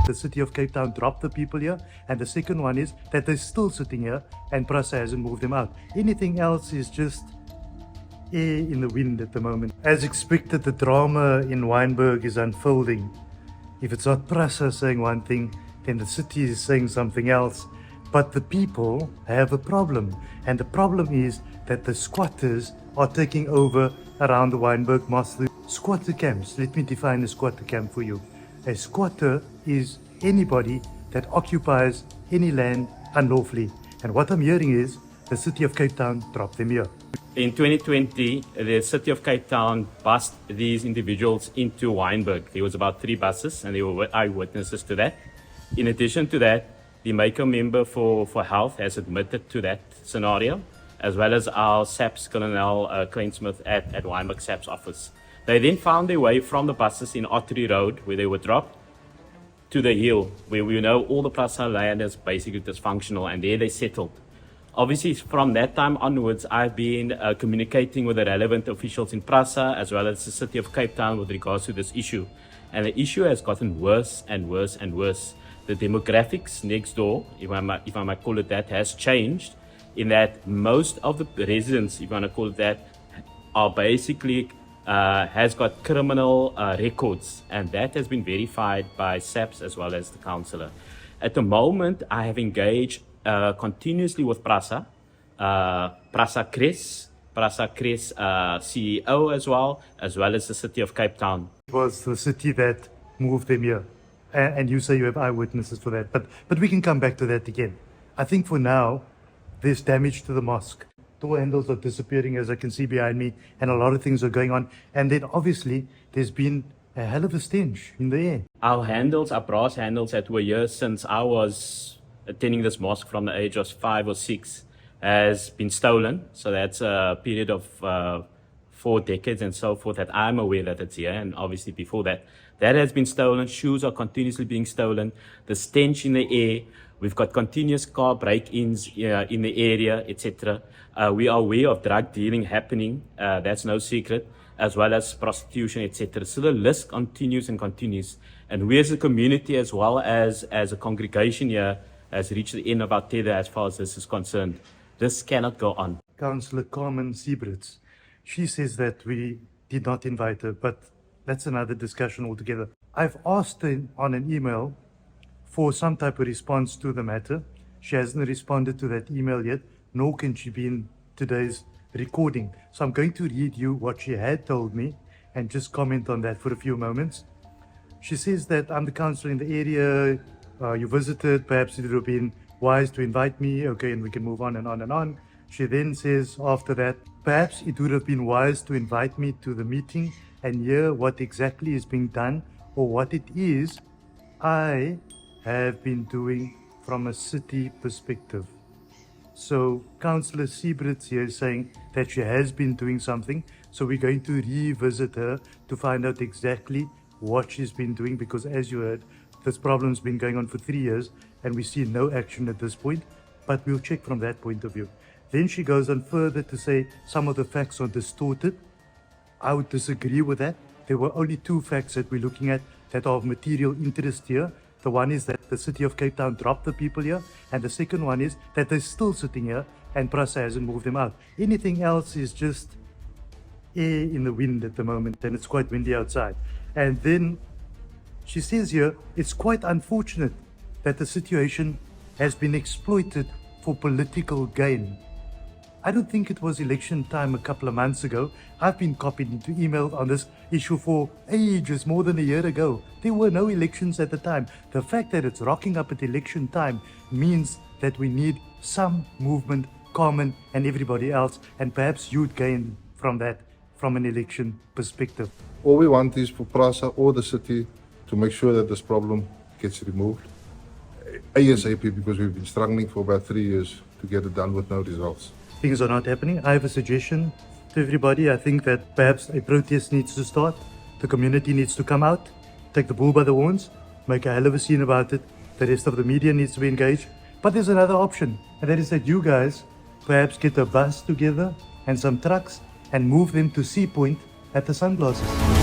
the city of Cape Town dropped the people here, and the second one is that they're still sitting here and PRASA hasn't moved them out. Anything else is just air in the wind at the moment. As expected, the drama in Wynberg is unfolding. If it's not PRASA saying one thing, then the city is saying something else. But the people have a problem, and the problem is that the squatters are taking over around the Wynberg Mosque. Squatter camps, let me define a squatter camp for you. A squatter is anybody that occupies any land unlawfully. And what I'm hearing is the city of Cape Town dropped them here. In 2020, the city of Cape Town bussed these individuals into Wynberg. There was about 3 buses, and they were eyewitnesses to that. In addition to that, the Maker member for health has admitted to that scenario, as well as our SAPS Colonel Klainsmith at Wynberg SAPS office. They then found their way from the buses in Ottery Road, where they were dropped, to the hill, where we know all the PRASA land is basically dysfunctional, and there they settled. Obviously, from that time onwards, I've been communicating with the relevant officials in PRASA, as well as the city of Cape Town with regards to this issue. And the issue has gotten worse and worse and worse. The demographics next door, if I might call it that, has changed in that most of the residents, if I want to call it that, are basically has got criminal records, and that has been verified by SAPS as well as the councillor. At the moment, I have engaged continuously with PRASA, PRASA Chris CEO as well as the city of Cape Town. It was the city that moved them here. And you say you have eyewitnesses for that. But we can come back to that again. I think for now, there's damage to the mosque. Door handles are disappearing, as I can see behind me, and a lot of things are going on. And then obviously, there's been a hell of a stench in the air. Our handles, our brass handles that were here since I was attending this mosque from the age of 5 or 6 has been stolen. So that's a period of 4 decades and so forth that I'm aware that it's here. And obviously before that, that has been stolen. Shoes are continuously being stolen. The stench in the air. We've got continuous car break-ins in the area, etc. We are aware of drug dealing happening. That's no secret, as well as prostitution, etc. So the list continues and continues. And we as a community, as well as a congregation here, has reached the end of our tether as far as this is concerned. This cannot go on. Councillor Carmen Siebrits, she says that we did not invite her, but that's another discussion altogether. I've asked her on an email for some type of response to the matter. She hasn't responded to that email yet, nor can she be in today's recording. So I'm going to read you what she had told me and just comment on that for a few moments. She says that I'm the councillor in the area, you visited, perhaps it would have been wise to invite me, okay, and we can move on and on and on. She then says after that, perhaps it would have been wise to invite me to the meeting and hear what exactly is being done or what it is I have been doing from a city perspective. So Councillor Siebrits here is saying that she has been doing something, so we're going to revisit her to find out exactly what she's been doing, because as you heard, this problem's been going on for 3 years and we see no action at this point, but we'll check from that point of view. Then she goes on further to say some of the facts are distorted. I would disagree with that. There were only 2 facts that we're looking at that are of material interest here. The one is that the city of Cape Town dropped the people here, and the second one is that they're still sitting here and PRASA hasn't moved them out. Anything else is just air in the wind at the moment, and it's quite windy outside. And then she says here, it's quite unfortunate that the situation has been exploited for political gain. I don't think it was election time a couple of months ago. I've been copied into email on this issue for ages, more than a year ago. There were no elections at the time. The fact that it's rocking up at election time means that we need some movement, Carmen and everybody else, and perhaps you'd gain from that from an election perspective. All we want is for PRASA or the city to make sure that this problem gets removed ASAP, because we've been struggling for about 3 years to get it done with no results. Things are not happening. I have a suggestion to everybody. I think that perhaps a protest needs to start. The community needs to come out, take the bull by the horns, make a hell of a scene about it. The rest of the media needs to be engaged. But there's another option, and that is that you guys perhaps get a bus together and some trucks and move them to Sea Point at the sunglasses.